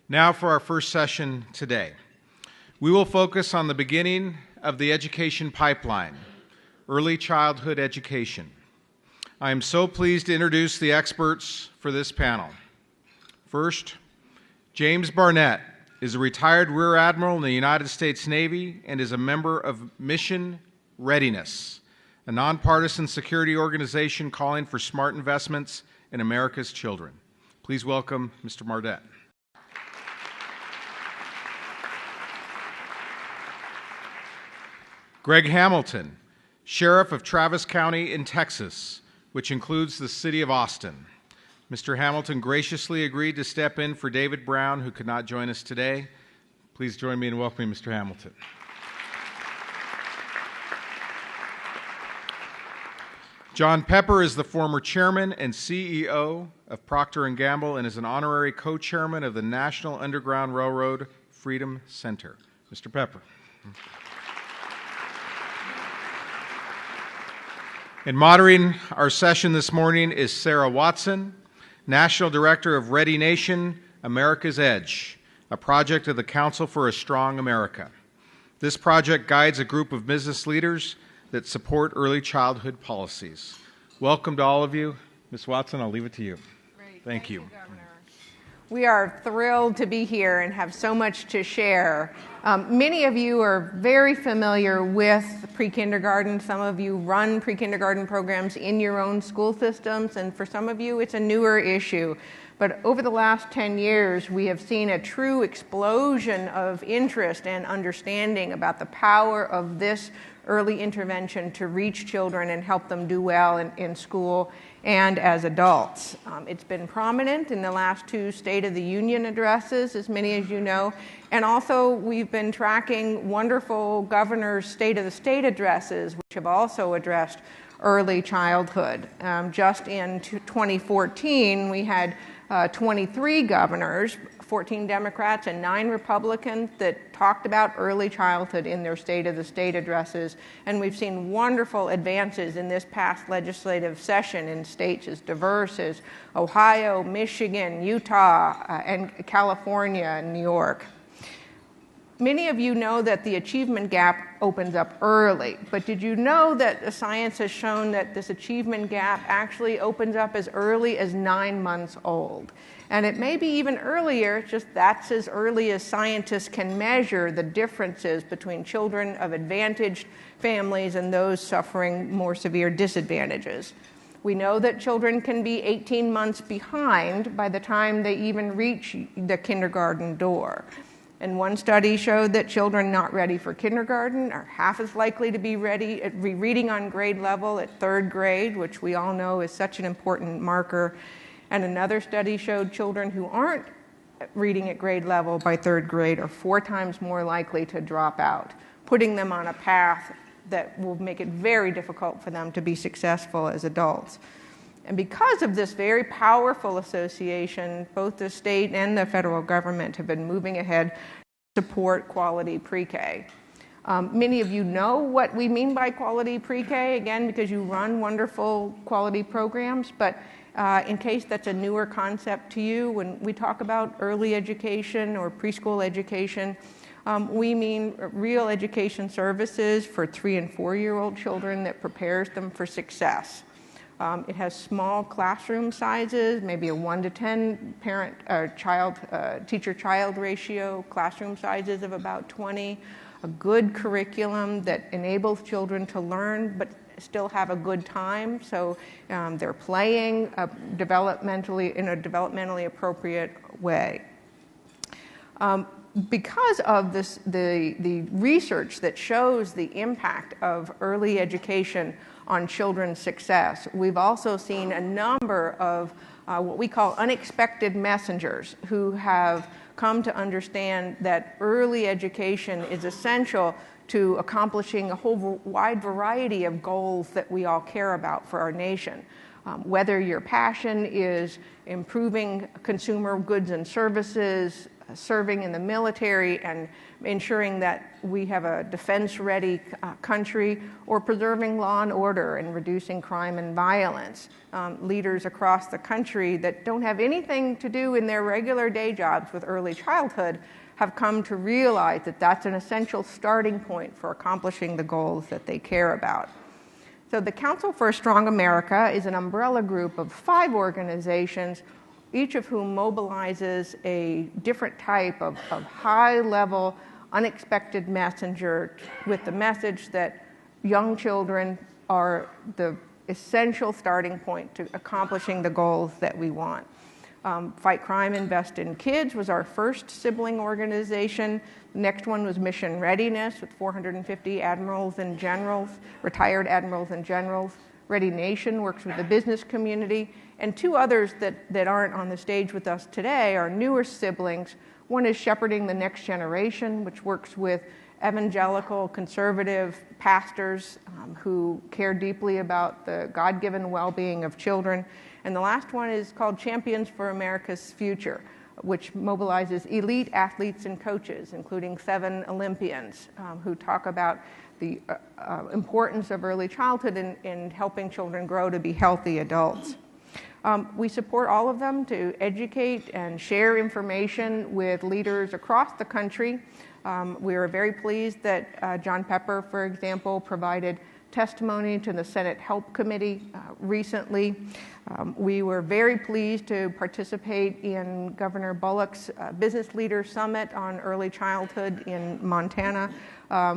Now for our first session today. We will focus on the beginning of the education pipeline, early childhood education. I am so pleased to introduce the experts for this panel. First, James Barnett is a retired Rear Admiral in the United States Navy and is a member of Mission Readiness, a nonpartisan security organization calling for smart investments in America's children. Please welcome Mr. Barnett. Greg Hamilton, Sheriff of Travis County in Texas, which includes the city of Austin. Mr. Hamilton graciously agreed to step in for David Brown, who could not join us today. Please join me in welcoming Mr. Hamilton. John Pepper is the former chairman and CEO of Procter & Gamble and is an honorary co-chairman of the National Underground Railroad Freedom Center. Mr. Pepper. And moderating our session this morning is Sara Watson, National Director of ReadyNation, America's Edge, a project of the Council for a Strong America. This project guides a group of business leaders that support early childhood policies. Welcome to all of you. Ms. Watson, I'll leave it to you. Great. Thank you. Governor. We are thrilled to be here and have so much to share. Many of you are very familiar with pre-kindergarten. Some of you run pre-kindergarten programs in your own school systems, and for some of you it's a newer issue. But over the last 10 years, we have seen a true explosion of interest and understanding about the power of this early intervention to reach children and help them do well in school and as adults. It's been prominent in the last two State of the Union addresses, as many as you know, and also we've been tracking wonderful governors' State of the State addresses, which have also addressed early childhood. Just in 2014, we had 23 governors, 14 Democrats and 9 Republicans, that talked about early childhood in their State of the State addresses. And we've seen wonderful advances in this past legislative session in states as diverse as Ohio, Michigan, Utah, and California and New York. Many of you know that the achievement gap opens up early, but did you know that the science has shown that this achievement gap actually opens up as early as 9 months old? And it may be even earlier, it's just that's as early as scientists can measure the differences between children of advantaged families and those suffering more severe disadvantages. We know that children can be 18 months behind by the time they even reach the kindergarten door. And one study showed that children not ready for kindergarten are half as likely to be ready at reading on grade level at 3rd grade, which we all know is such an important marker. And another study showed children who aren't reading at grade level by 3rd grade are 4 times more likely to drop out, putting them on a path that will make it very difficult for them to be successful as adults. And because of this very powerful association, both the state and the federal government have been moving ahead to support quality pre-K. Many of you know what we mean by quality pre-K, again, because you run wonderful quality programs, but in case that's a newer concept to you, when we talk about early education or preschool education, we mean real education services for 3- and 4-year-old children that prepares them for success. It has small classroom sizes, maybe a 1 to 10 parent child teacher-child ratio, classroom sizes of about 20, a good curriculum that enables children to learn but still have a good time, so they're playing developmentally in a developmentally appropriate way. Because of this, the research that shows the impact of early education on children's success, we've also seen a number of what we call unexpected messengers who have come to understand that early education is essential to accomplishing a whole wide variety of goals that we all care about for our nation. Whether your passion is improving consumer goods and services, serving in the military and ensuring that we have a defense-ready country, or preserving law and order and reducing crime and violence. Leaders across the country that don't have anything to do in their regular day jobs with early childhood have come to realize that that's an essential starting point for accomplishing the goals that they care about. So the Council for a Strong America is an umbrella group of 5 organizations, each of whom mobilizes a different type of high-level, unexpected messenger with the message that young children are the essential starting point to accomplishing the goals that we want. Fight Crime, Invest in Kids was our first sibling organization. The next one was Mission Readiness with 450 admirals and generals, retired admirals and generals. ReadyNation works with the business community. And 2 others that aren't on the stage with us today are newer siblings. One is Shepherding the Next Generation, which works with evangelical, conservative pastors who care deeply about the God-given well-being of children. And the last one is called Champions for America's Future, which mobilizes elite athletes and coaches, including 7 Olympians, who talk about the importance of early childhood in helping children grow to be healthy adults. We support all of them to educate and share information with leaders across the country. We are very pleased that John Pepper, for example, provided testimony to the Senate Help Committee recently. We were very pleased to participate in Governor Bullock's Business Leader Summit on early childhood in Montana.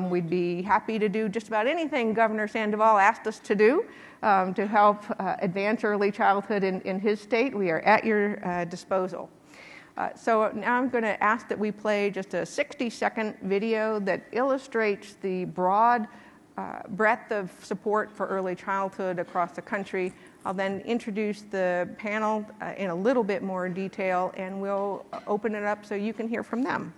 We'd be happy to do just about anything Governor Sandoval asked us to do to help advance early childhood in his state. We are at your disposal. So now I'm going to ask that we play just a 60-second video that illustrates the broad breadth of support for early childhood across the country. I'll then introduce the panel in a little bit more detail, and we'll open it up so you can hear from them.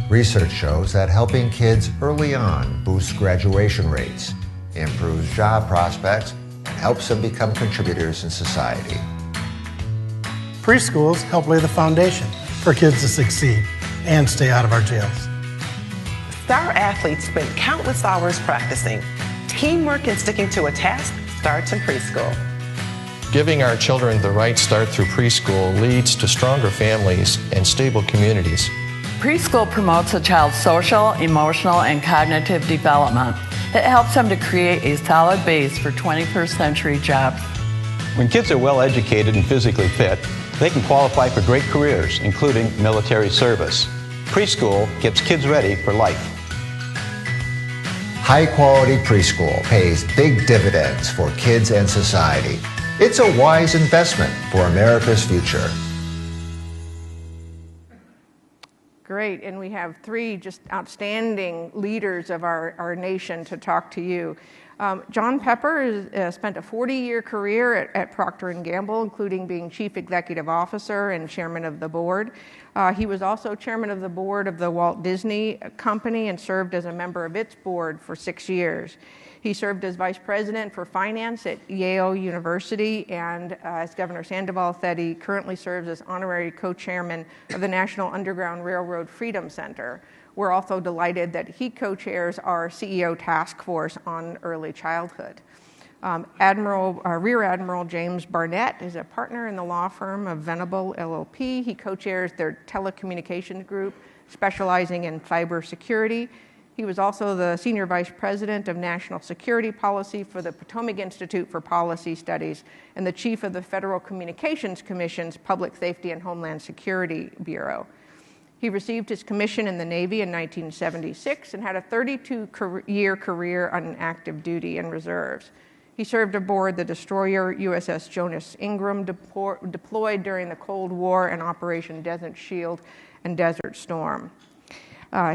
Research shows that helping kids early on boosts graduation rates, improves job prospects, and helps them become contributors in society. Preschools help lay the foundation for kids to succeed and stay out of our jails. Star athletes spend countless hours practicing. Teamwork and sticking to a task starts in preschool. Giving our children the right start through preschool leads to stronger families and stable communities. Preschool promotes a child's social, emotional, and cognitive development. It helps them to create a solid base for 21st century jobs. When kids are well educated and physically fit, they can qualify for great careers, including military service. Preschool gets kids ready for life. High-quality preschool pays big dividends for kids and society. It's a wise investment for America's future. Great, and we have 3 just outstanding leaders of our nation to talk to you. John Pepper has spent a 40-year career at Procter & Gamble, including being Chief Executive Officer and Chairman of the Board. He was also Chairman of the Board of the Walt Disney Company and served as a member of its board for 6 years. He served as Vice President for Finance at Yale University, and as Governor Sandoval said, he currently serves as Honorary Co-Chairman of the National Underground Railroad Freedom Center. We're also delighted that he co-chairs our CEO task force on early childhood. Rear Admiral James Barnett is a partner in the law firm of Venable LLP. He co-chairs their telecommunications group, specializing in cybersecurity. He was also the Senior Vice President of National Security Policy for the Potomac Institute for Policy Studies and the Chief of the Federal Communications Commission's Public Safety and Homeland Security Bureau. He received his commission in the Navy in 1976 and had a 32-year career on active duty and reserves. He served aboard the destroyer USS Jonas Ingram, deployed during the Cold War and Operation Desert Shield and Desert Storm.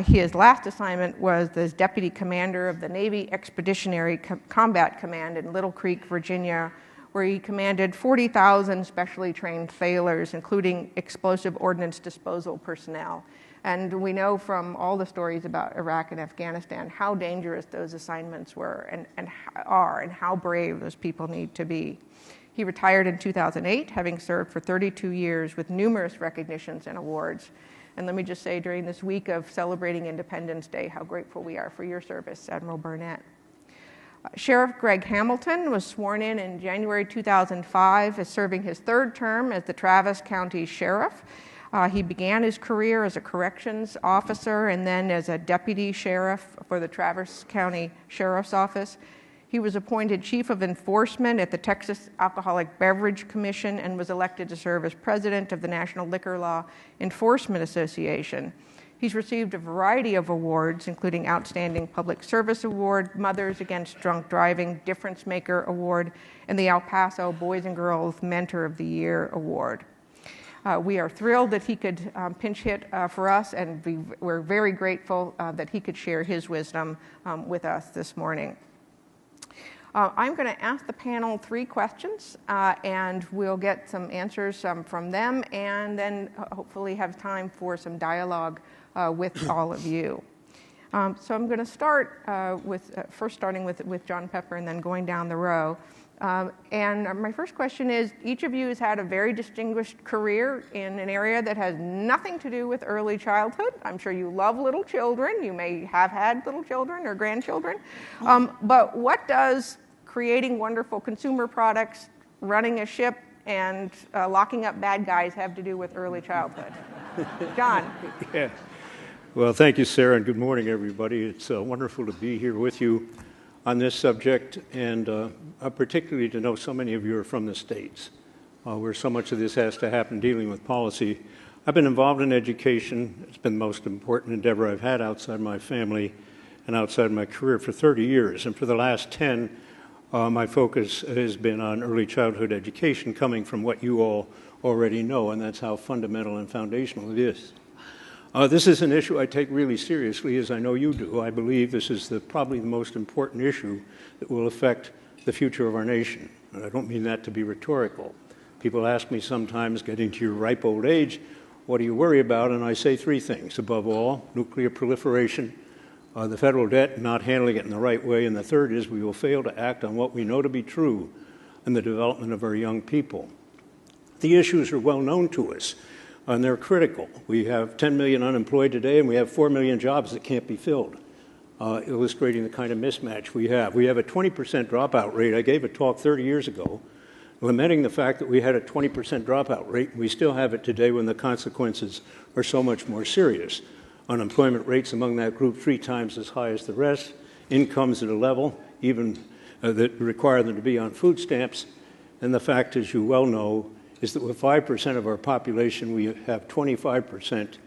His last assignment was as Deputy Commander of the Navy Expeditionary Combat Command in Little Creek, Virginia, where he commanded 40,000 specially trained sailors, including explosive ordnance disposal personnel. And we know from all the stories about Iraq and Afghanistan how dangerous those assignments were and how brave those people need to be. He retired in 2008, having served for 32 years with numerous recognitions and awards. And let me just say, during this week of celebrating Independence Day, how grateful we are for your service, Admiral Barnett. Sheriff Greg Hamilton was sworn in January 2005 as serving his third term as the Travis County Sheriff. He began his career as a corrections officer and then as a deputy sheriff for the Travis County Sheriff's Office. He was appointed Chief of Enforcement at the Texas Alcoholic Beverage Commission and was elected to serve as president of the National Liquor Law Enforcement Association. He's received a variety of awards, including Outstanding Public Service Award, Mothers Against Drunk Driving Difference Maker Award, and the El Paso Boys and Girls Mentor of the Year Award. We are thrilled that he could pinch hit for us, and we're very grateful that he could share his wisdom with us this morning. I'm going to ask the panel 3 questions, and we'll get some answers from them, and then hopefully have time for some dialogue with all of you. So I'm going to start first starting with John Pepper and then going down the row. And my first question is, each of you has had a very distinguished career in an area that has nothing to do with early childhood. I'm sure you love little children. You may have had little children or grandchildren. But what does creating wonderful consumer products, running a ship, and locking up bad guys have to do with early childhood? John. Yeah. Well, thank you, Sarah, and good morning, everybody. It's wonderful to be here with you on this subject, and particularly to know so many of you are from the States, where so much of this has to happen dealing with policy. I've been involved in education. It's been the most important endeavor I've had outside my family and outside my career for 30 years, and for the last 10, my focus has been on early childhood education, coming from what you all already know, and that's how fundamental and foundational it is. This is an issue I take really seriously, as I know you do. I believe this is probably the most important issue that will affect the future of our nation. And I don't mean that to be rhetorical. People ask me sometimes, getting to your ripe old age, what do you worry about? And I say 3 things. Above all, nuclear proliferation, the federal debt, not handling it in the right way, and the third is we will fail to act on what we know to be true in the development of our young people. The issues are well known to us, and they're critical. We have 10 million unemployed today, and we have 4 million jobs that can't be filled, illustrating the kind of mismatch we have. We have a 20% dropout rate. I gave a talk 30 years ago lamenting the fact that we had a 20% dropout rate, and we still have it today when the consequences are so much more serious. Unemployment rates among that group 3 times as high as the rest, incomes at a level even that require them to be on food stamps, and the fact, as you well know, is that with 5% of our population, we have 25%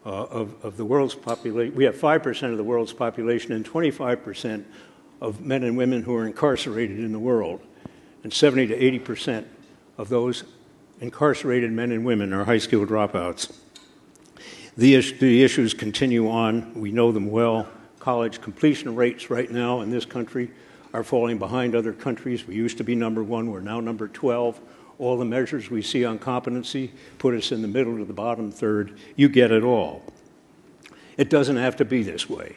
of the world's population. We have 5% of the world's population and 25% of men and women who are incarcerated in the world. And 70 to 80% of those incarcerated men and women are high school dropouts. The issues continue on. We know them well. College completion rates right now in this country are falling behind other countries. We used to be number 1. We're now number 12. All the measures we see on competency put us in the middle to the bottom third. You get it all. It doesn't have to be this way.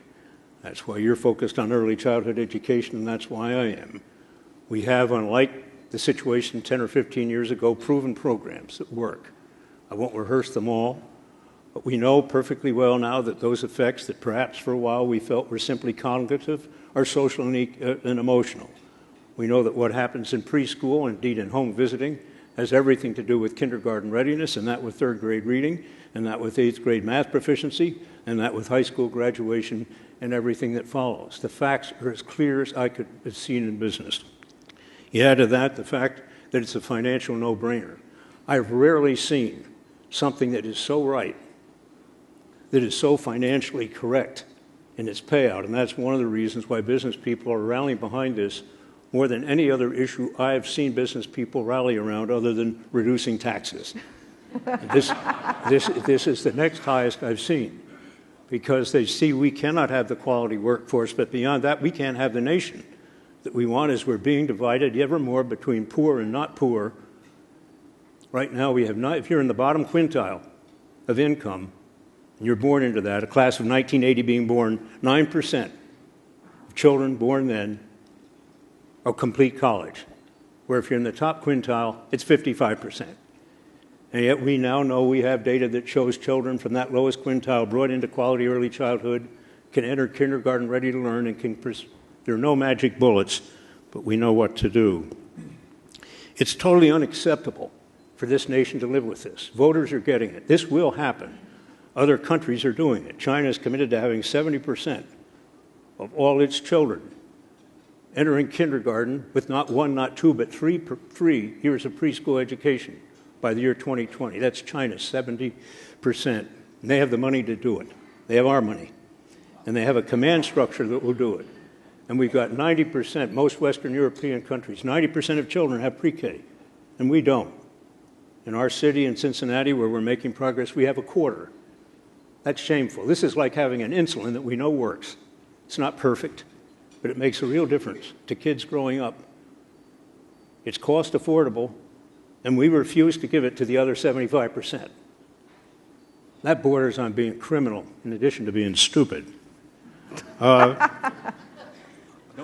That's why you're focused on early childhood education, and that's why I am. We have, unlike the situation 10 or 15 years ago, proven programs that work. I won't rehearse them all, but we know perfectly well now that those effects that perhaps for a while we felt were simply cognitive are social and emotional. We know that what happens in preschool, indeed in home visiting, has everything to do with kindergarten readiness, and that with 3rd grade reading, and that with 8th grade math proficiency, and that with high school graduation and everything that follows. The facts are as clear as I could have seen in business. You add to that the fact that it's a financial no-brainer. I've rarely seen something that is so right, that is so financially correct in its payout, and that's one of the reasons why business people are rallying behind this more than any other issue I've seen business people rally around other than reducing taxes. This is the next highest I've seen, because they see we cannot have the quality workforce, but beyond that, we can't have the nation that we want as we're being divided ever more between poor and not poor. Right now, we have not, if you're in the bottom quintile of income, and you're born into that, a class of 1980 being born, 9% of children born then are complete college. where if you're in the top quintile, it's 55%. And yet we now know we have data that shows children from that lowest quintile brought into quality early childhood can enter kindergarten ready to learn and there are no magic bullets, but we know what to do. It's totally unacceptable for this nation to live with this. Voters are getting it. This will happen. Other countries are doing it. China is committed to having 70% of all its children entering kindergarten with not one, not two, but three years of preschool education by the year 2020. That's China, 70%. And they have the money to do it. They have our money. And they have a command structure that will do it. And we've got 90%, most Western European countries, 90% of children have pre-K, and we don't. In our city in Cincinnati, where we're making progress, we have a quarter. That's shameful. This is like having an insulin that we know works. It's not perfect, but it makes a real difference to kids growing up. It's cost affordable, and we refuse to give it to the other 75%. That borders on being criminal, in addition to being stupid. Don't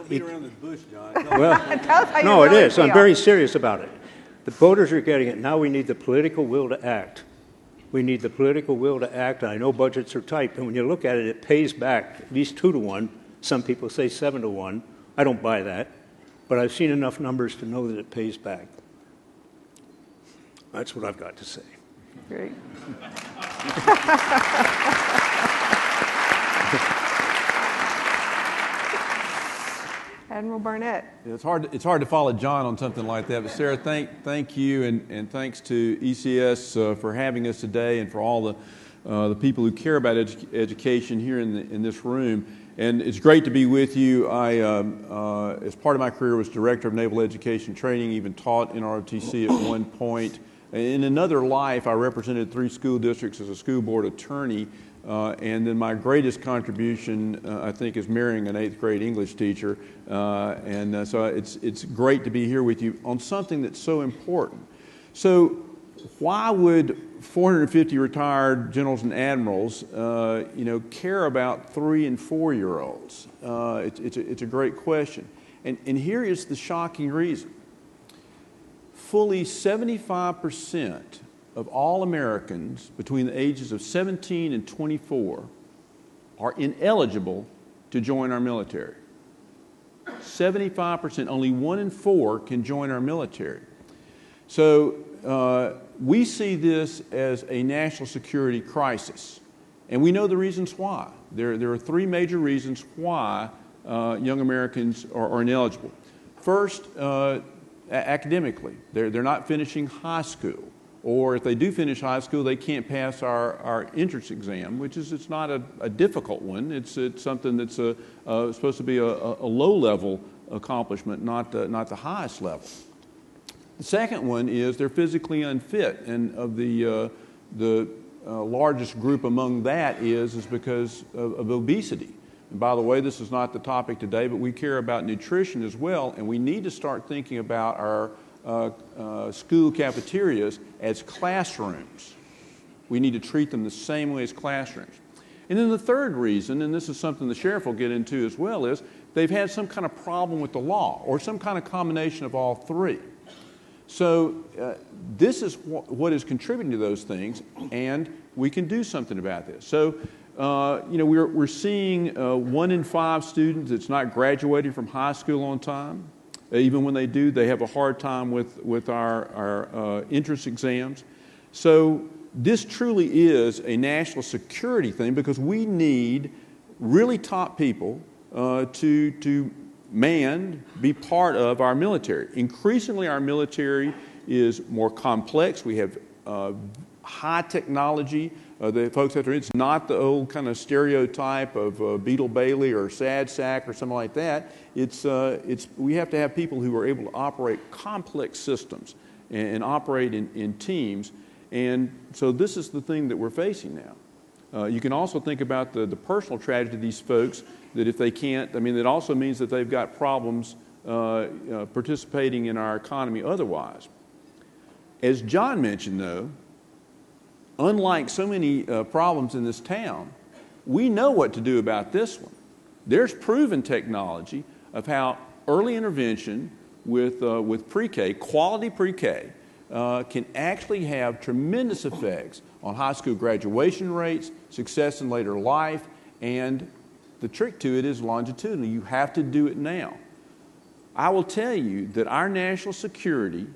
beat around the bush, John. Well, no, it is. I'm very serious about it. The voters are getting it. Now we need the political will to act. We need the political will to act. I know budgets are tight, but when you look at it, it pays back at least 2 to 1. Some people say 7 to 1. I don't buy that, but I've seen enough numbers to know that it pays back. That's what I've got to say. Great. Admiral Barnett. It's hard to follow John on something like that, but Sarah, thank you, and thanks to ECS for having us today, and for all the people who care about education here in this room. And it's great to be with you. I, as part of my career, was Director of Naval Education Training, even taught in ROTC at one point. In another life, I represented 3 school districts as a school board attorney. And then my greatest contribution, I think, is marrying an 8th grade English teacher. So it's great to be here with you on something that's so important. So why would 450 retired generals and admirals, care about 3- and 4-year-olds? It's a great question. And here is the shocking reason. Fully 75% of all Americans between the ages of 17 and 24 are ineligible to join our military. 75%, only 1 in 4 can join our military. So we see this as a national security crisis, and we know the reasons why. There are 3 major reasons why young Americans are ineligible. First, academically, they're not finishing high school. Or if they do finish high school, they can't pass our entrance exam, which is it's not a difficult one. It's something that's supposed to be a low-level accomplishment, not the highest level. The second one is they're physically unfit, and of the largest group among that is because of obesity. And by the way, this is not the topic today, but we care about nutrition as well, and we need to start thinking about our school cafeterias as classrooms. We need to treat them the same way as classrooms. And then the third reason, and this is something the sheriff will get into as well, is they've had some kind of problem with the law or some kind of combination of all 3. So this is what is contributing to those things, and we can do something about this. So we're seeing 1 in 5 students that's not graduating from high school on time. Even when they do, they have a hard time with our entrance exams. So this truly is a national security thing, because we need really top people to be part of our military. Increasingly, our military is more complex. We have high technology. The folks that are, it's not the old kind of stereotype of Beetle Bailey or Sad Sack or something like that. We have to have people who are able to operate complex systems and operate in teams. And so this is the thing that we're facing now. You can also think about the personal tragedy of these folks, that if they can't, it also means that they've got problems participating in our economy otherwise. As John mentioned, though, unlike so many problems in this town, we know what to do about this one. There's proven technology of how early intervention with pre-K, quality pre-K, can actually have tremendous effects on high school graduation rates, success in later life, and the trick to it is longitudinal. You have to do it now. I will tell you that our national security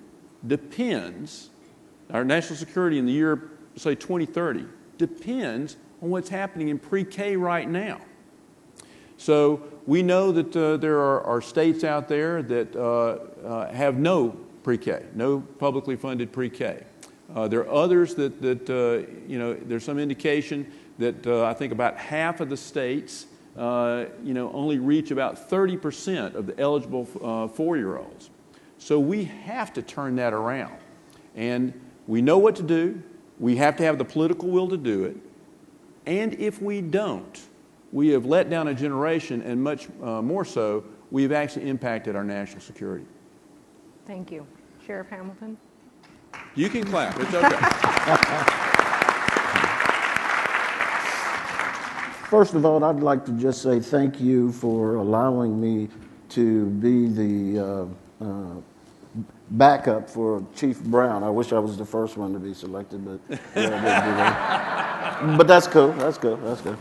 depends, our national security in the year, say 2030, depends on what's happening in pre-K right now. So we know that there are states out there that have no pre-K, no publicly funded pre-K. There are others that there's some indication that I think about half of the states only reach about 30% of the eligible 4-year-olds. So we have to turn that around. And we know what to do. We have to have the political will to do it. And if we don't, we have let down a generation, and much more so, we have actually impacted our national security. Thank you. Sheriff Hamilton? You can clap. It's okay. First of all, I'd like to just say thank you for allowing me to be the backup for Chief Brown. I wish I was the first one to be selected, but but that's cool. That's cool. That's cool.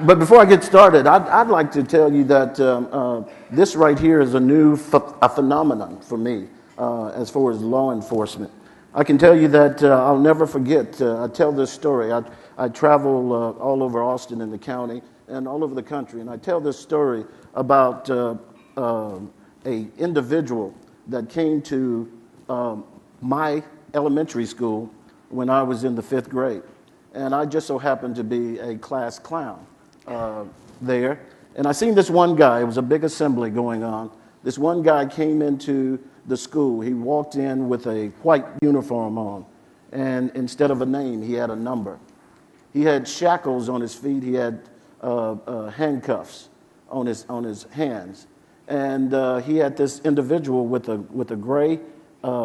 But before I get started, I'd like to tell you that this right here is a new phenomenon for me as far as law enforcement. I can tell you that I'll never forget. I tell this story. I travel all over Austin and the county and all over the country, and I tell this story about a individual that came to my elementary school when I was in the 5th grade. And I just so happened to be a class clown there. And I seen this one guy. It was a big assembly going on. This one guy came into the school. He walked in with a white uniform on, and instead of a name, he had a number. He had shackles on his feet. He had handcuffs on his hands, and he had this individual with a gray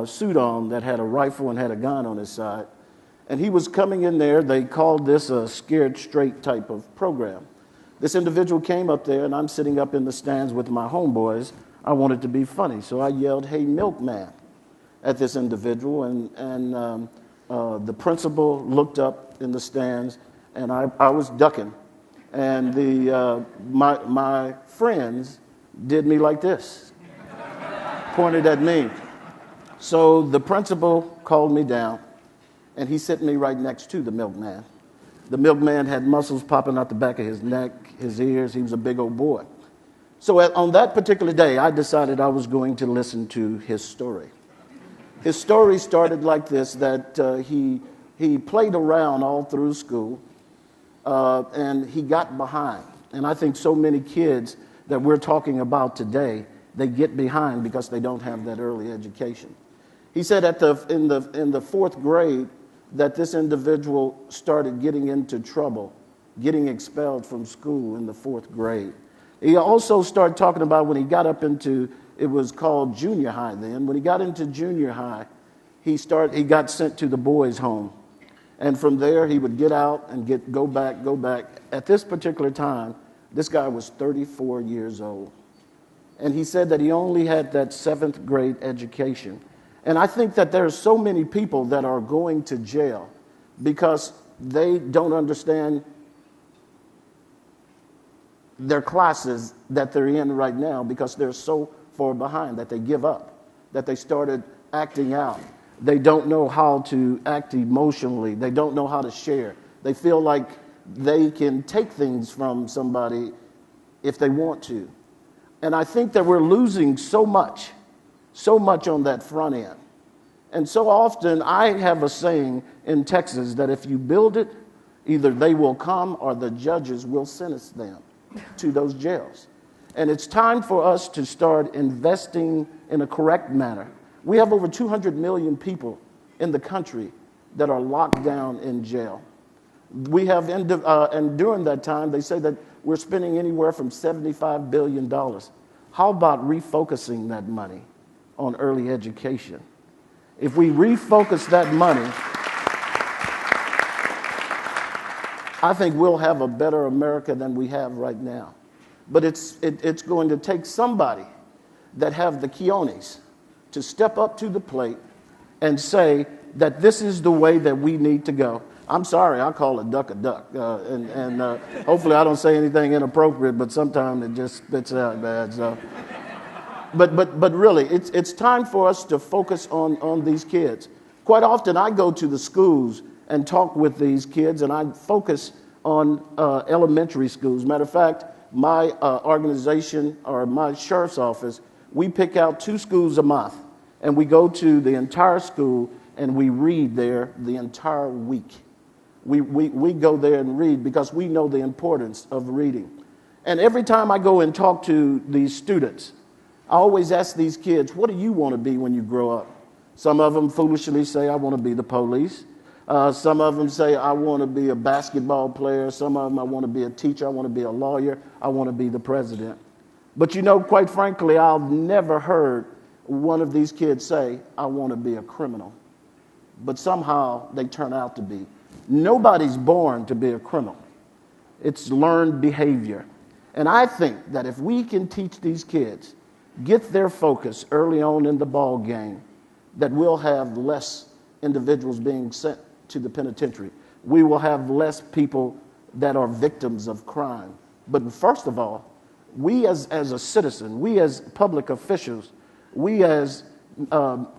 suit on that had a rifle and had a gun on his side. And he was coming in there. They called this a scared straight type of program. This individual came up there, and I'm sitting up in the stands with my homeboys. I wanted to be funny, so I yelled, "Hey, milkman," at this individual, and the principal looked up in the stands, and I was ducking, and my friends did me like this, pointed at me. So the principal called me down, and he set me right next to the milkman. The milkman had muscles popping out the back of his neck, his ears. He was a big old boy. So on that particular day, I decided I was going to listen to his story. His story started like this, that he played around all through school, and he got behind. And I think so many kids that we're talking about today, they get behind because they don't have that early education. He said in the 4th grade that this individual started getting into trouble, getting expelled from school in the 4th grade. He also started talking about when he got up into, it was called junior high then. When he got into junior high, he got sent to the boys' home. And from there, he would get out and go back. At this particular time, this guy was 34 years old. And he said that he only had that 7th grade education. And I think that there are so many people that are going to jail because they don't understand their classes that they're in right now, because they're so far behind that they give up, that they started acting out. They don't know how to act emotionally. They don't know how to share. They feel like they can take things from somebody if they want to. And I think that we're losing so much on that front end. And so often I have a saying in Texas that if you build it, either they will come or the judges will sentence them to those jails. And it's time for us to start investing in a correct manner. We have over 200 million people in the country that are locked down in jail. We have, and during that time, they say that we're spending anywhere from $75 billion. How about refocusing that money on early education? If we refocus that money, I think we'll have a better America than we have right now. But it's going to take somebody that have the cojones to step up to the plate and say that this is the way that we need to go. I'm sorry, I call a duck, and hopefully I don't say anything inappropriate, but sometimes it just spits out bad. So. But really, it's time for us to focus on these kids. Quite often, I go to the schools and talk with these kids, and I focus on elementary schools. Matter of fact, my organization or my sheriff's office, we pick out 2 schools a month, and we go to the entire school and we read there the entire week. We go there and read because we know the importance of reading. And every time I go and talk to these students, I always ask these kids, what do you want to be when you grow up? Some of them foolishly say, I want to be the police. Some of them say, I want to be a basketball player. Some of them, I want to be a teacher. I want to be a lawyer. I want to be the president. But you know, quite frankly, I've never heard one of these kids say, I want to be a criminal. But somehow they turn out to be. Nobody's born to be a criminal. It's learned behavior. And I think that if we can teach these kids, get their focus early on in the ball game, that we'll have less individuals being sent to the penitentiary. We will have less people that are victims of crime. But first of all, we as a citizen, we as public officials, we as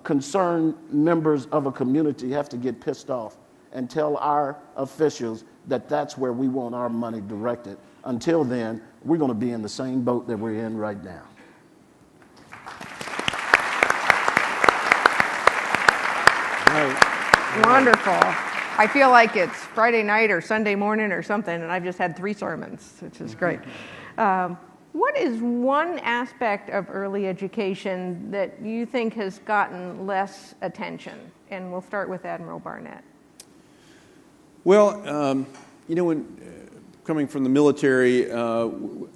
concerned members of a community have to get pissed off and tell our officials that that's where we want our money directed. Until then, we're going to be in the same boat that we're in right now. Wonderful. I feel like it's Friday night or Sunday morning or something, and I've just had 3 sermons, which is great. What is one aspect of early education that you think has gotten less attention? And we'll start with Admiral Barnett. Well, when coming from the military,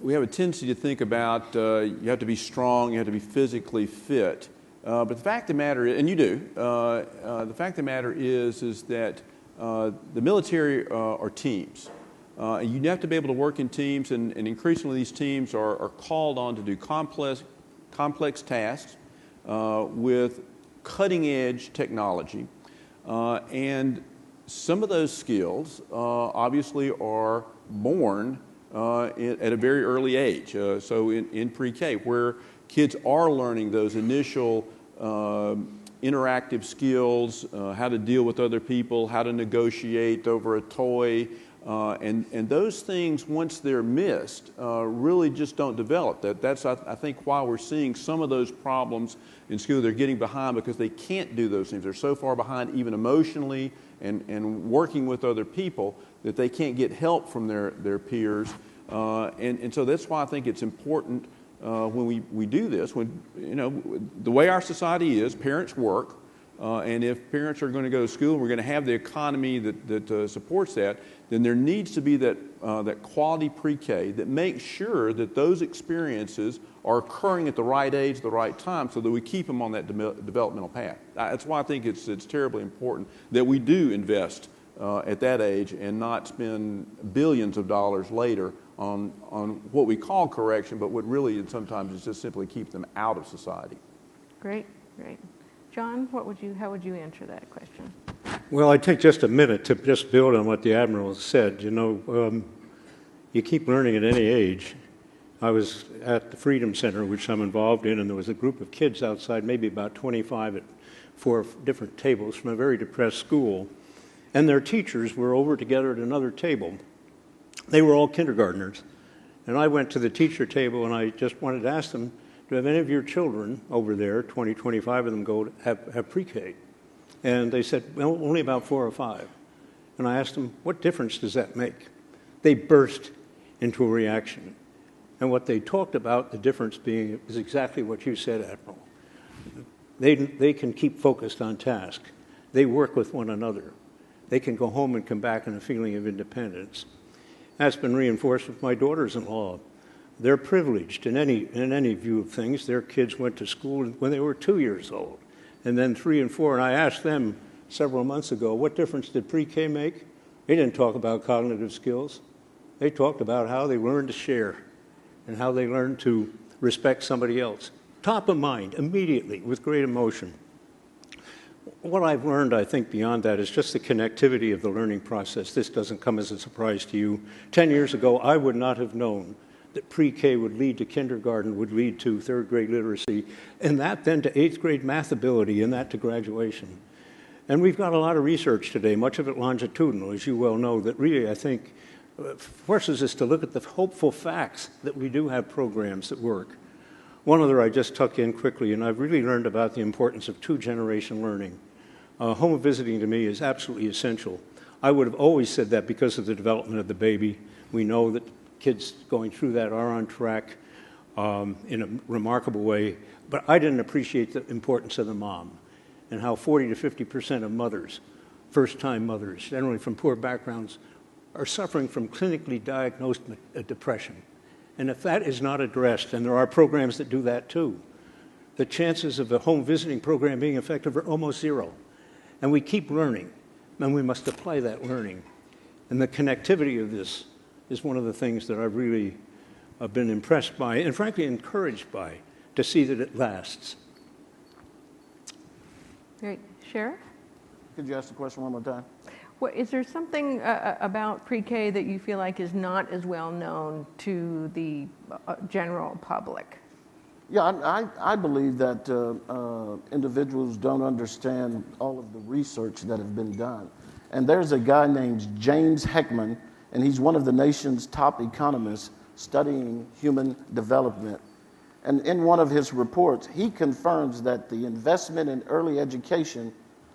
we have a tendency to think about you have to be strong, you have to be physically fit. But the fact of the matter is, and you do, the fact of the matter is that the military are teams. You have to be able to work in teams, and increasingly these teams are called on to do complex tasks with cutting-edge technology. And some of those skills obviously are born at a very early age, so in pre-K, where kids are learning those initial interactive skills, how to deal with other people, how to negotiate over a toy, and those things, once they're missed, really just don't develop. That's I think why we're seeing some of those problems in school. They're getting behind because they can't do those things. They're so far behind even emotionally and working with other people that they can't get help from their peers. And so that's why I think it's important when we do this, when, the way our society is, parents work, and if parents are going to go to school and we're going to have the economy that supports that, then there needs to be that quality pre-K that makes sure that those experiences are occurring at the right age, the right time, so that we keep them on that developmental path. That's why I think it's terribly important that we do invest at that age and not spend billions of dollars later on what we call correction, but what really sometimes is just simply keep them out of society. Great. John, how would you answer that question? Well, I'd take just a minute to just build on what the Admiral said. You keep learning at any age. I was at the Freedom Center, which I'm involved in, and there was a group of kids outside, maybe about 25 at 4 different tables from a very depressed school, and their teachers were over together at another table. They were all kindergartners, and I went to the teacher table, and I just wanted to ask them, do have any of your children over there, 20, 25 of them, go to have pre-K? And they said, well, only about 4 or 5. And I asked them, what difference does that make? They burst into a reaction. And what they talked about, the difference being, is exactly what you said, Admiral. They can keep focused on task. They work with one another. They can go home and come back in a feeling of independence. That's been reinforced with my daughters-in-law. They're privileged in any view of things. Their kids went to school when they were 2 years old, and then 3 and 4. And I asked them several months ago, what difference did pre-K make? They didn't talk about cognitive skills. They talked about how they learned to share and how they learned to respect somebody else. top of mind immediately with great emotion. What I've learned, I think, beyond that is just the connectivity of the learning process. This doesn't come as a surprise to you. 10 years ago, I would not have known that pre-K would lead to kindergarten, would lead to third grade literacy, and that then to eighth grade math ability, and that to graduation. And we've got a lot of research today, much of it longitudinal, as you well know, that really, I think, forces us to look at the hopeful facts that we do have programs that work. One other I just tuck in quickly, and I've really learned about the importance of two-generation learning. Home visiting to me is absolutely essential. I would have always said that because of the development of the baby. We know that kids going through that are on track in a remarkable way, but I didn't appreciate the importance of the mom and how 40 to 50% of mothers, first-time mothers, generally from poor backgrounds, are suffering from clinically diagnosed depression. And if that is not addressed, and there are programs that do that too, the chances of a home visiting program being effective are almost zero. And we keep learning, and we must apply that learning. And the connectivity of this is one of the things that I've really been impressed by, and frankly encouraged by, to see that it lasts. Great. Sheriff? Could you ask the question one more time? Well, is there something about pre-K that you feel like is not as well known to the general public? Yeah, I believe that individuals don't understand all of the research that have been done. And there's a guy named James Heckman, and he's one of the nation's top economists studying human development. And in one of his reports, he confirms that the investment in early education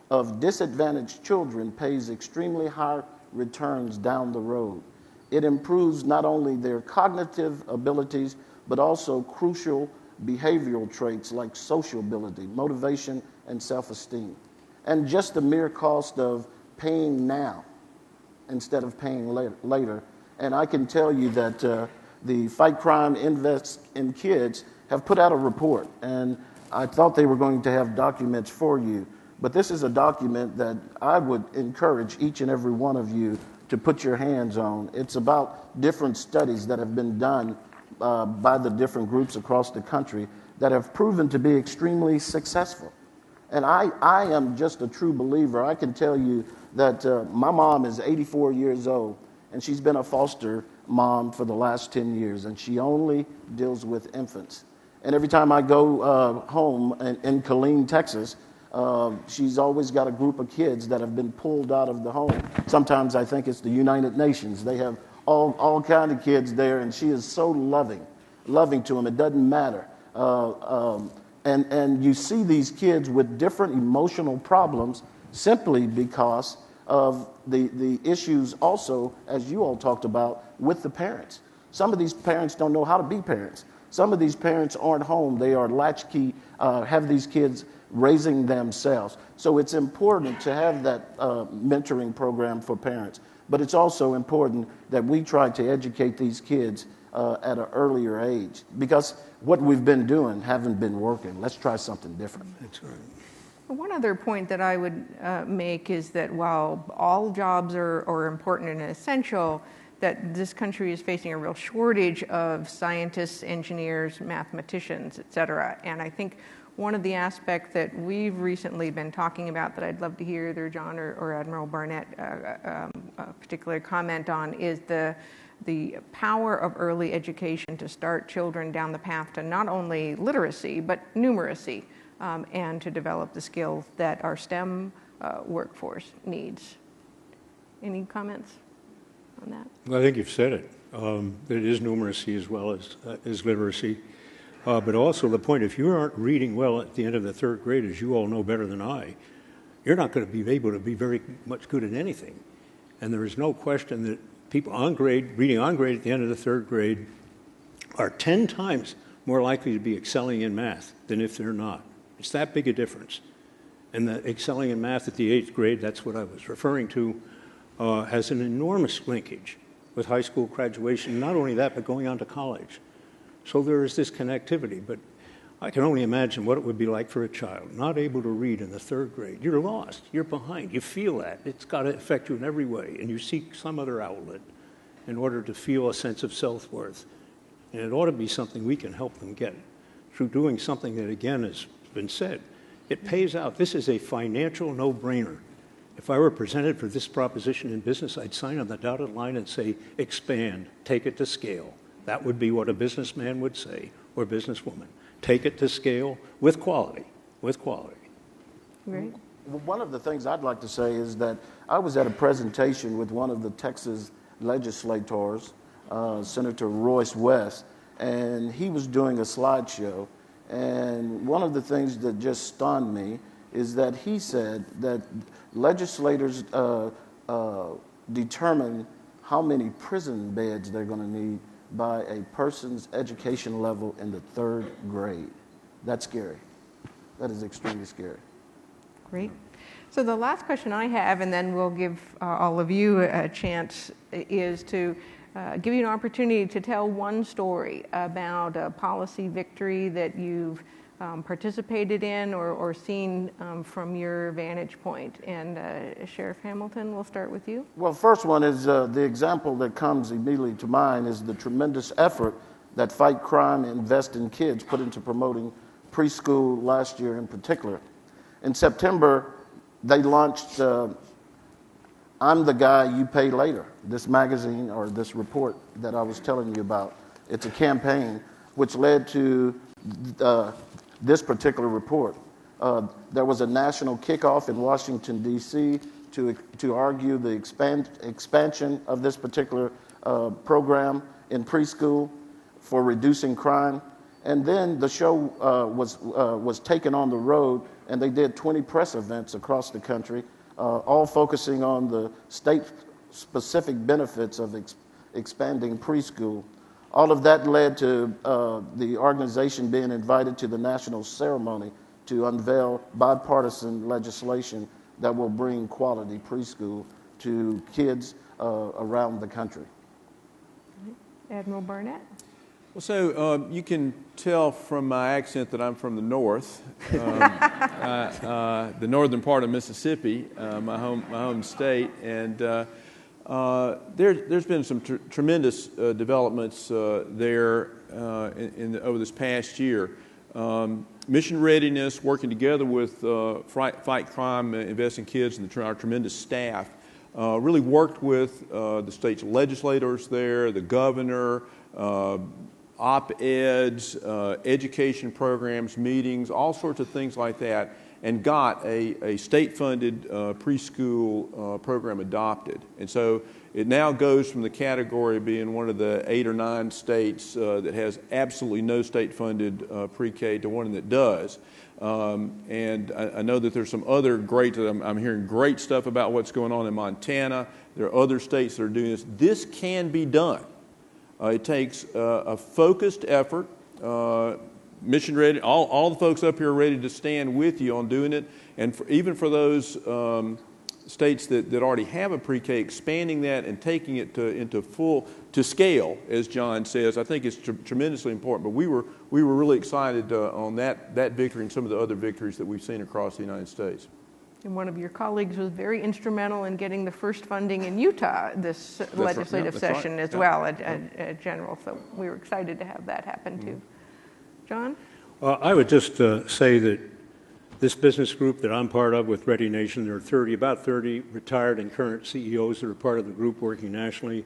of disadvantaged children pays extremely high returns down the road. It improves not only their cognitive abilities, but also crucial behavioral traits like sociability, motivation, and self-esteem. And just the mere cost of paying now instead of paying later. And I can tell you that the Fight Crime Invest in Kids have put out a report, and I thought they were going to have documents for you. But this is a document that I would encourage each and every one of you to put your hands on. It's about different studies that have been done by the different groups across the country that have proven to be extremely successful. And I am just a true believer. I can tell you that my mom is 84 years old, and she's been a foster mom for the last 10 years, and she only deals with infants. And every time I go home in Killeen, Texas, she's always got a group of kids that have been pulled out of the home. Sometimes I think it's the United Nations. They have all kind of kids there, and she is so loving to them. It doesn't matter. And you see these kids with different emotional problems simply because of the issues also, as you all talked about, with the parents. Some of these parents don't know how to be parents. Some of these parents aren't home. They are latchkey, have these kids raising themselves. So it's important to have that mentoring program for parents. But it's also important that we try to educate these kids at an earlier age, because what we've been doing haven't been working. Let's try something different. That's right. One other point that I would make is that while all jobs are important and essential, that this country is facing a real shortage of scientists, engineers, mathematicians, et cetera. And I think one of the aspects that we've recently been talking about that I'd love to hear either John or Admiral Barnett a particular comment on is the power of early education to start children down the path to not only literacy, but numeracy, and to develop the skills that our STEM workforce needs. Any comments on that? Well, I think you've said it. It is numeracy as well as literacy. But also the point, if you aren't reading well at the end of the third grade, as you all know better than I, you're not going to be able to be very much good at anything. And there is no question that people reading on grade at the end of the third grade are 10 times more likely to be excelling in math than if they're not. It's that big a difference. And the excelling in math at the 8th grade, that's what I was referring to, has an enormous linkage with high school graduation. Not only that, but going on to college. So there is this connectivity, but I can only imagine what it would be like for a child not able to read in the third grade. You're lost. You're behind. You feel that. It's got to affect you in every way, and you seek some other outlet in order to feel a sense of self-worth. And it ought to be something we can help them get through doing something that, again, has been said. It pays out. This is a financial no-brainer. If I were presented for this proposition in business, I'd sign on the dotted line and say, expand, take it to scale. That would be what a businessman would say, or businesswoman. Take it to scale with quality, with quality. Great. Well, one of the things I'd like to say is that I was at a presentation with one of the Texas legislators, Senator Royce West, and he was doing a slideshow. And one of the things that just stunned me is that he said that legislators determine how many prison beds they're going to need by a person's education level in the 3rd grade. That's scary. That is extremely scary. Great. So the last question I have, and then we'll give all of you a chance, is to give you an opportunity to tell one story about a policy victory that you've participated in or seen from your vantage point. And Sheriff Hamilton, we'll start with you. Well, first one is the example that comes immediately to mind is the tremendous effort that Fight Crime, Invest in Kids put into promoting preschool last year in particular. In September, they launched I'm the Guy You Pay Later, this magazine or this report that I was telling you about. It's a campaign which led to this particular report. There was a national kickoff in Washington, D.C. to argue the expansion of this particular program in preschool for reducing crime. And then the show was taken on the road, and they did 20 press events across the country, all focusing on the state-specific benefits of expanding preschool. All of that led to the organization being invited to the national ceremony to unveil bipartisan legislation that will bring quality preschool to kids around the country. Admiral Barnett. Well, so you can tell from my accent that I'm from the north, the northern part of Mississippi, my home state, and there's been some tremendous developments there over this past year. Mission Readiness, working together with Fight Crime, Invest in Kids, and our tremendous staff, really worked with the state's legislators there, the governor, op-eds, education programs, meetings, all sorts of things like that, and got a state-funded preschool program adopted. And so it now goes from the category of being one of the 8 or 9 states that has absolutely no state-funded pre-K to one that does. And I know that there's some other great, I'm hearing great stuff about what's going on in Montana. There are other states that are doing this. This can be done. It takes a focused effort. Mission ready. All the folks up here are ready to stand with you on doing it. And even for those states that already have a pre-K, expanding that and taking it to scale, as John says, I think is tremendously important. But we were really excited on that victory and some of the other victories that we've seen across the United States. And one of your colleagues was very instrumental in getting the first funding in Utah this legislative session as well at General. So we were excited to have that happen too. John? Well, I would just say that this business group that I'm part of with ReadyNation, there are about 30 retired and current CEOs that are part of the group working nationally.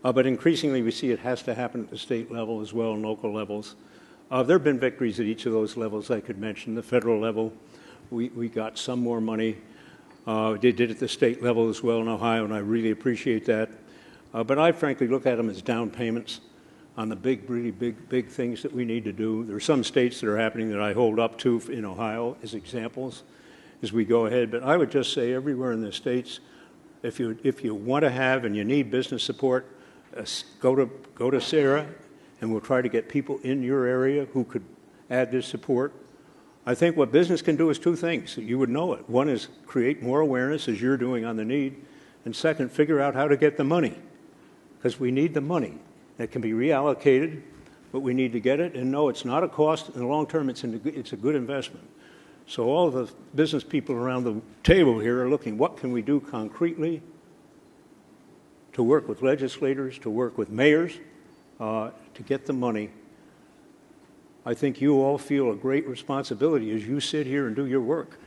But increasingly we see it has to happen at the state level as well and local levels. There have been victories at each of those levels I could mention. The federal level, we got some more money. They did it at the state level as well in Ohio, and I really appreciate that. But I frankly look at them as down payments on the really big things that we need to do. There are some states that are happening that I hold up to in Ohio as examples as we go ahead. But I would just say everywhere in the states, if you want to have and you need business support, go to Sara, and we'll try to get people in your area who could add this support. I think what business can do is 2 things. You would know it. One is create more awareness, as you're doing on the need. And second, figure out how to get the money, because we need the money. It can be reallocated, but we need to get it. And no, it's not a cost. In the long term, it's a good investment. So all the business people around the table here are looking, what can we do concretely to work with legislators, to work with mayors, to get the money I think you all feel a great responsibility as you sit here and do your work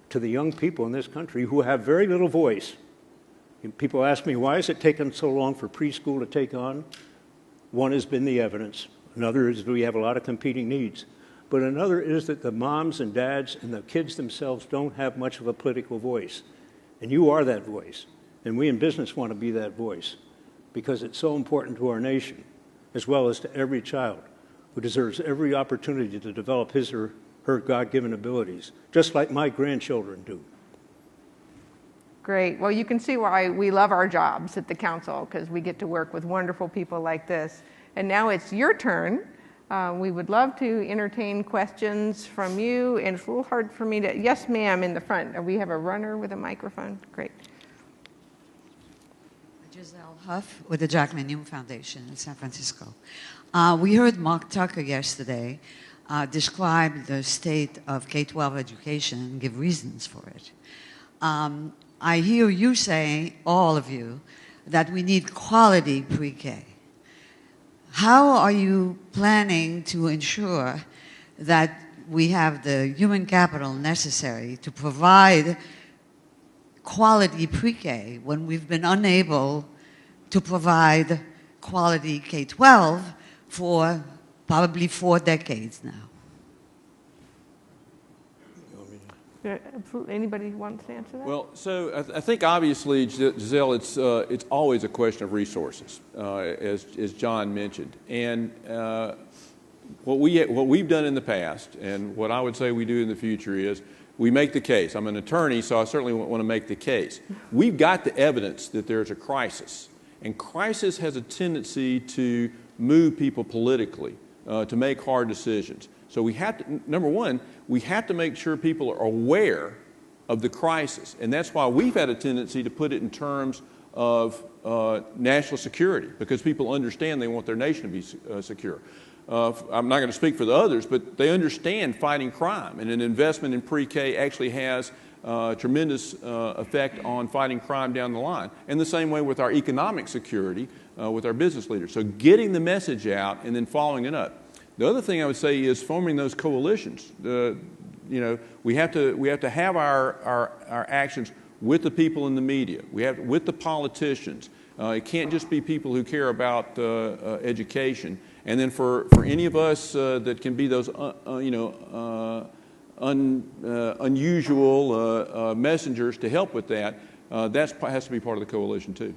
to the young people in this country who have very little voice. And people ask me, why has it taken so long for preschool to take on? One has been the evidence. Another is we have a lot of competing needs. But another is that the moms and dads and the kids themselves don't have much of a political voice. And you are that voice. And we in business want to be that voice because it's so important to our nation, as well as to every child who deserves every opportunity to develop his or her God-given abilities, just like my grandchildren do. Great. Well, you can see why we love our jobs at the council, because we get to work with wonderful people like this. And now it's your turn. We would love to entertain questions from you, and it's a little hard for me to... Yes, ma'am, in the front. We have a runner with a microphone. Great. Giselle Huff with the Jack Manium Foundation in San Francisco. We heard Mark Tucker yesterday describe the state of K-12 education and give reasons for it. I hear you say, all of you, that we need quality pre-K. How are you planning to ensure that we have the human capital necessary to provide quality pre-K when we've been unable to provide quality K-12 for probably 4 decades now? Anybody who wants to answer that? Well, so I think obviously, Giselle, it's always a question of resources, as John mentioned. And what we've done in the past, and what I would say we do in the future, is we make the case. I'm an attorney, so I certainly want to make the case. We've got the evidence that there's a crisis, and crisis has a tendency to move people politically, to make hard decisions. So we have to, number one, we have to make sure people are aware of the crisis. And that's why we've had a tendency to put it in terms of national security, because people understand they want their nation to be secure. I'm not going to speak for the others, but they understand fighting crime. And an investment in pre-K actually has tremendous effect on fighting crime down the line. And the same way with our economic security, with our business leaders. So getting the message out and then following it up. The other thing I would say is forming those coalitions. We have to have our actions with the people in the media. We have with the politicians. It can't just be people who care about education. And then for any of us that can be those unusual messengers to help with that, that has to be part of the coalition too.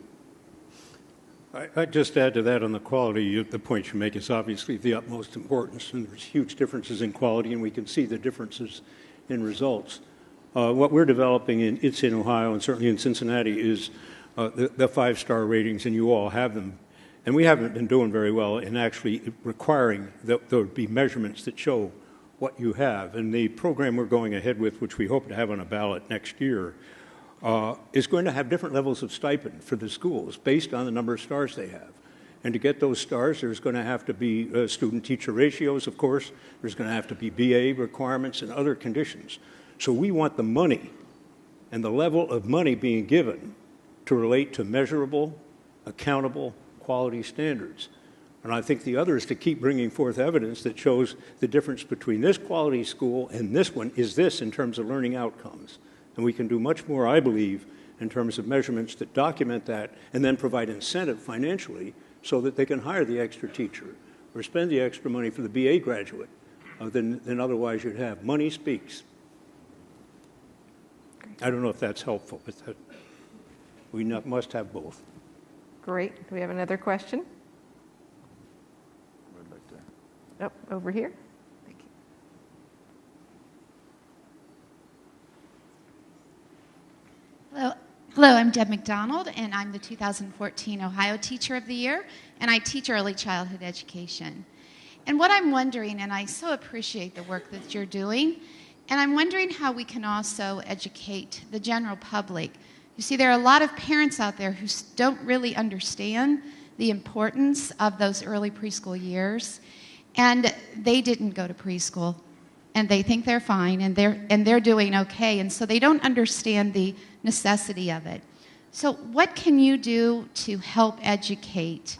I'd just add to that on the quality. The point you make is obviously the utmost importance, and there's huge differences in quality, and we can see the differences in results. What we're developing in Ohio and certainly in Cincinnati is the 5-star ratings, and you all have them. And we haven't been doing very well in actually requiring that there would be measurements that show what you have. And the program we're going ahead with, which we hope to have on a ballot next year, is going to have different levels of stipend for the schools based on the number of stars they have. And to get those stars, there's going to have to be student-teacher ratios, of course. There's going to have to be BA requirements and other conditions. So we want the money and the level of money being given to relate to measurable, accountable, quality standards. And I think the other is to keep bringing forth evidence that shows the difference between this quality school and this one is this in terms of learning outcomes. And we can do much more, I believe, in terms of measurements that document that and then provide incentive financially so that they can hire the extra teacher or spend the extra money for the BA graduate than otherwise you'd have. Money speaks. I don't know if that's helpful, but we must have both. Great. Do we have another question? Oh, over here. Hello, I'm Deb McDonald, and I'm the 2014 Ohio Teacher of the Year, and I teach early childhood education. And what I'm wondering, and I so appreciate the work that you're doing, and I'm wondering how we can also educate the general public. You see, there are a lot of parents out there who don't really understand the importance of those early preschool years, and they didn't go to preschool, and they think they're fine, and they're doing okay, and so they don't understand the necessity of it. So what can you do to help educate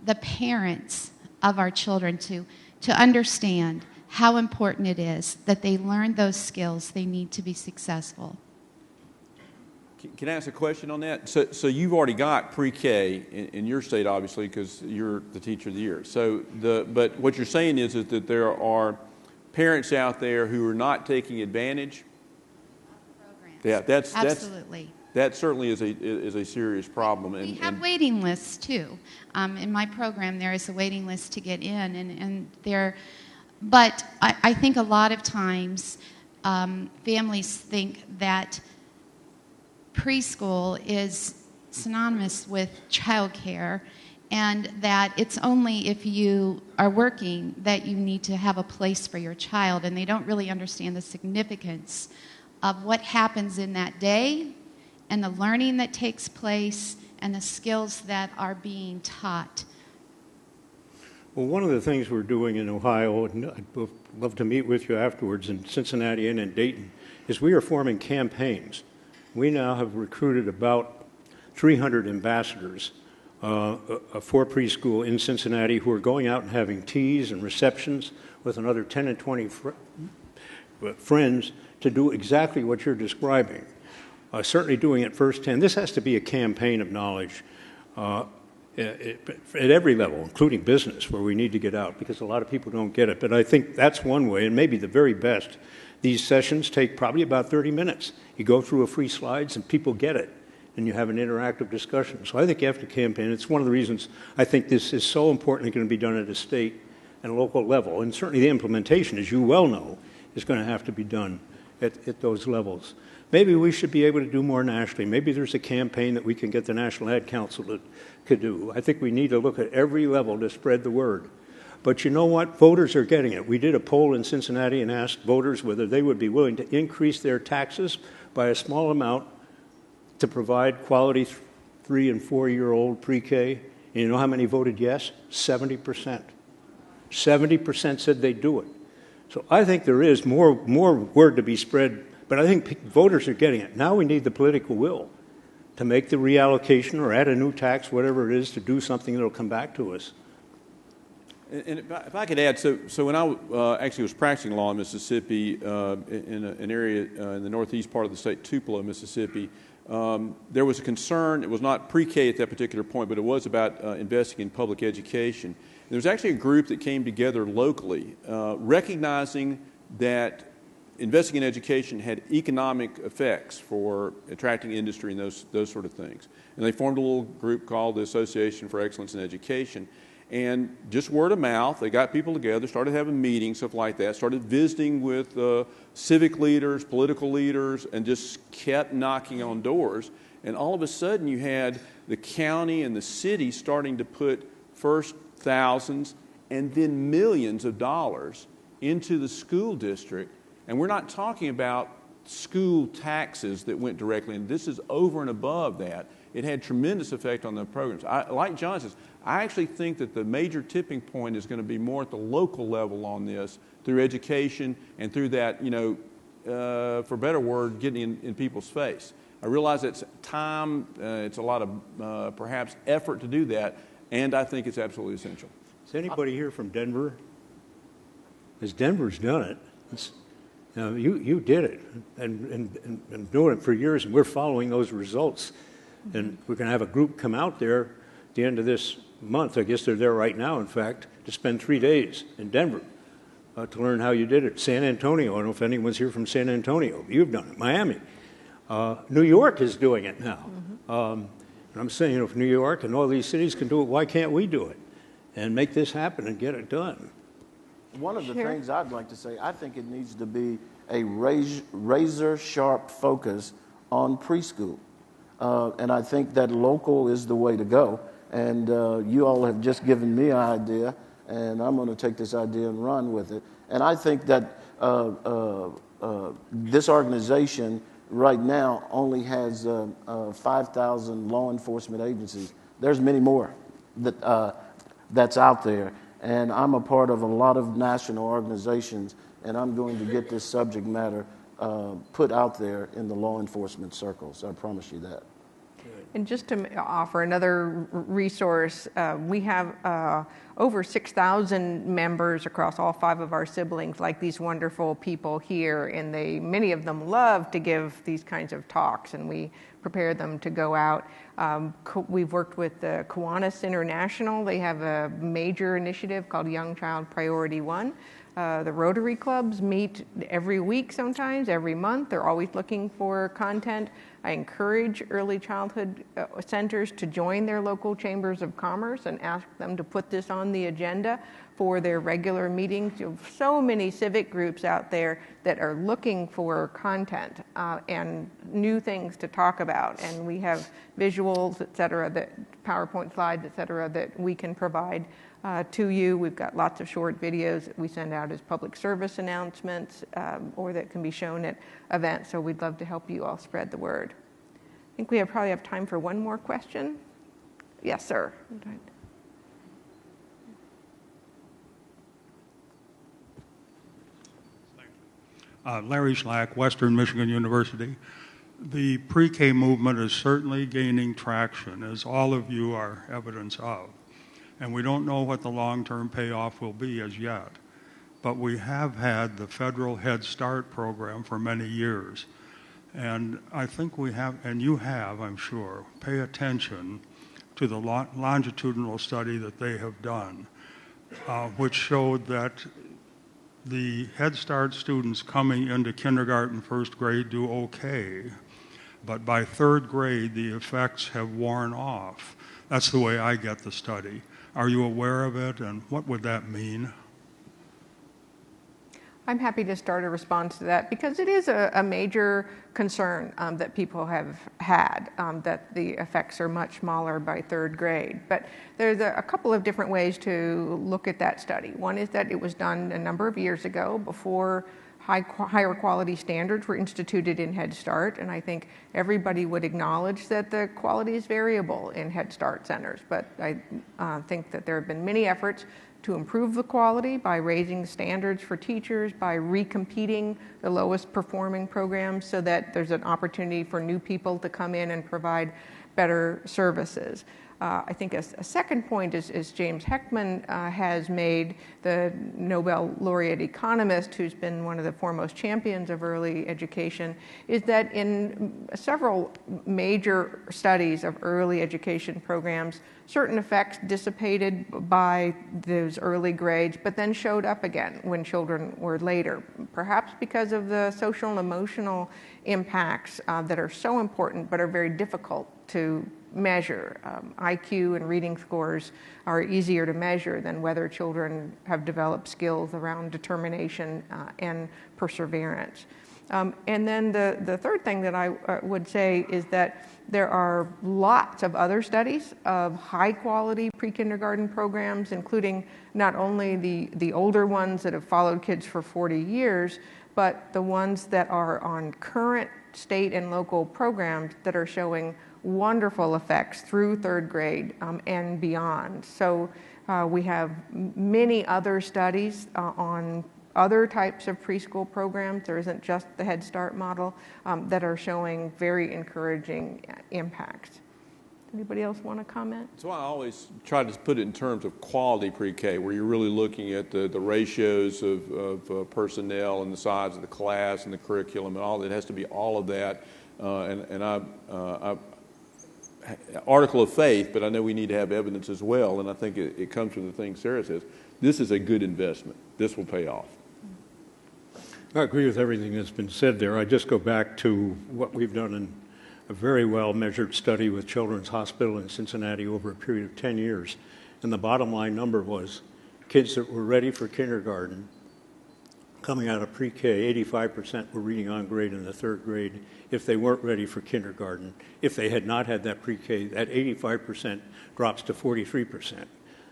the parents of our children to understand how important it is that they learn those skills they need to be successful. Can I ask a question on that? So you've already got pre-K in your state, obviously, because you're the teacher of the year. But what you're saying is that there are parents out there who are not taking advantage. Yeah, Absolutely. That certainly is a serious problem. We have waiting lists too. In my program, there is a waiting list to get in, but I think a lot of times families think that preschool is synonymous with childcare, and that it's only if you are working that you need to have a place for your child, and they don't really understand the significance of what happens in that day and the learning that takes place and the skills that are being taught. Well, one of the things we're doing in Ohio, and I'd love to meet with you afterwards in Cincinnati and in Dayton, is we are forming campaigns. We now have recruited about 300 ambassadors for preschool in Cincinnati who are going out and having teas and receptions with another 10 and 20 friends to do exactly what you're describing. Certainly doing it firsthand. This has to be a campaign of knowledge at every level, including business, where we need to get out, because a lot of people don't get it. But I think that's one way, and maybe the very best. These sessions take probably about 30 minutes. You go through a free slides, and people get it, and you have an interactive discussion. So I think you have to campaign. It's one of the reasons I think this is so important and going to be done at a state and local level. And certainly the implementation, as you well know, is going to have to be done at those levels. Maybe we should be able to do more nationally. Maybe there's a campaign that we can get the National Ad Council to do. I think we need to look at every level to spread the word. But you know what? Voters are getting it. We did a poll in Cincinnati and asked voters whether they would be willing to increase their taxes by a small amount to provide quality 3- and 4-year-old pre-K. And you know how many voted yes? 70%. 70% said they'd do it. So I think there is more word to be spread, but I think voters are getting it. Now we need the political will to make the reallocation or add a new tax, whatever it is, to do something that will come back to us. And if I could add, so when I actually was practicing law in Mississippi, in an area in the northeast part of the state, Tupelo, Mississippi, there was a concern. It was not pre-K at that particular point, but it was about investing in public education. And there was actually a group that came together locally, recognizing that investing in education had economic effects for attracting industry and those sort of things. And they formed a little group called the Association for Excellence in Education. And just word of mouth, they got people together, started having meetings, stuff like that, started visiting with civic leaders, political leaders, and just kept knocking on doors. And all of a sudden you had the county and the city starting to put first thousands and then millions of dollars into the school district. And we're not talking about school taxes that went directly in. This is over and above that. It had tremendous effect on the programs. Like John says, I actually think that the major tipping point is going to be more at the local level on this, through education and through that, for a better word, getting in people's face. I realize it's time, it's a lot of perhaps effort to do that, and I think it's absolutely essential. Is anybody here from Denver? Because Denver's done it. You did it, and been doing it for years, and we're following those results. And we're going to have a group come out there at the end of this month. I guess they're there right now, in fact, to spend 3 days in Denver to learn how you did it. San Antonio, I don't know if anyone's here from San Antonio. You've done it. Miami. New York is doing it now. And I'm saying, if New York and all these cities can do it, why can't we do it and make this happen and get it done? One of the things I'd like to say, I think it needs to be a razor-sharp focus on preschool. And I think that local is the way to go. And you all have just given me an idea, and I'm going to take this idea and run with it. And I think that this organization right now only has 5,000 law enforcement agencies. There's many more that's out there. And I'm a part of a lot of national organizations, and I'm going to get this subject matter put out there in the law enforcement circles. I promise you that. And just to offer another resource, we have over 6,000 members across all 5 of our siblings, like these wonderful people here, and many of them love to give these kinds of talks, and we prepare them to go out. We've worked with the Kiwanis International. They have a major initiative called Young Child Priority 1. The Rotary Clubs meet every week sometimes, every month. They're always looking for content. I encourage early childhood centers to join their local chambers of commerce and ask them to put this on the agenda for their regular meetings. You have so many civic groups out there that are looking for content and new things to talk about. And we have visuals, et cetera, PowerPoint slides, et cetera, that we can provide to you. We've got lots of short videos that we send out as public service announcements or that can be shown at events. So we'd love to help you all spread the word. I think we probably have time for one more question. Yes, sir. Larry Schlack, Western Michigan University. The pre-K movement is certainly gaining traction, as all of you are evidence of. And we don't know what the long-term payoff will be as yet. But we have had the federal Head Start program for many years. And I think we have, and you have, I'm sure, pay attention to the longitudinal study that they have done, which showed that the Head Start students coming into kindergarten, first grade do okay, but by third grade, the effects have worn off. That's the way I get the study. Are you aware of it, and what would that mean? I'm happy to start a response to that because it is a major concern that people have had, that the effects are much smaller by third grade. But there's a couple of different ways to look at that study. One is that it was done a number of years ago before higher quality standards were instituted in Head Start, and I think everybody would acknowledge that the quality is variable in Head Start centers. But I think that there have been many efforts to improve the quality by raising standards for teachers, by recompeting the lowest performing programs so that there's an opportunity for new people to come in and provide better services. I think a second point is James Heckman has made, the Nobel laureate economist who's been one of the foremost champions of early education, is that in several major studies of early education programs, certain effects dissipated by those early grades, but then showed up again when children were later, perhaps because of the social and emotional impacts that are so important but are very difficult to measure. IQ and reading scores are easier to measure than whether children have developed skills around determination and perseverance. And then the third thing that I would say is that there are lots of other studies of high quality pre-kindergarten programs, including not only the older ones that have followed kids for 40 years, but the ones that are on current state and local programs that are showing wonderful effects through third grade and beyond. So we have many other studies on other types of preschool programs. There isn't just the Head Start model that are showing very encouraging impacts. Anybody else want to comment? So I always try to put it in terms of quality pre-K, where you're really looking at the ratios of personnel and the size of the class and the curriculum and all. It has to be all of that. I article of faith, but I know we need to have evidence as well, and I think it comes from the thing Sarah says. This is a good investment. This will pay off. I agree with everything that's been said there. I just go back to what we've done in a very well-measured study with Children's Hospital in Cincinnati over a period of 10 years, and the bottom line number was kids that were ready for kindergarten coming out of pre-K, 85% were reading on grade in the third grade. If they weren't ready for kindergarten, if they had not had that pre-K, that 85% drops to 43%.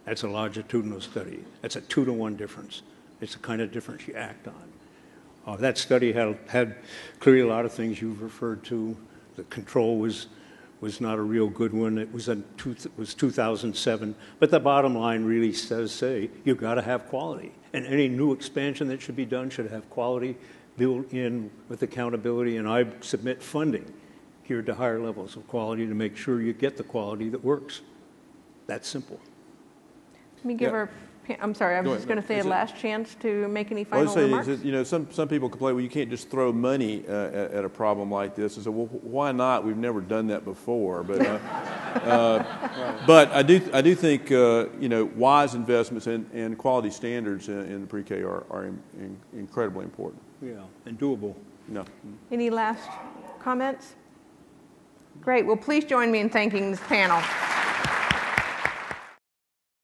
That's a longitudinal study. That's a 2-to-1 difference. It's the kind of difference you act on. That study had clearly a lot of things you've referred to. The control was not a real good one. It was 2007. But the bottom line really does say you've got to have quality. And any new expansion that should be done should have quality built in with accountability. And I submit funding here to higher levels of quality to make sure you get the quality that works. That's simple. Let me give her, I'm sorry, I was just going to say a last chance to make any final remarks. Some people complain, well, you can't just throw money at a problem like this. I said, well, why not? We've never done that before. But but I do think wise investments and quality standards in the pre-K are incredibly important. Yeah, and doable. No. Any last comments? Great. Well, please join me in thanking this panel.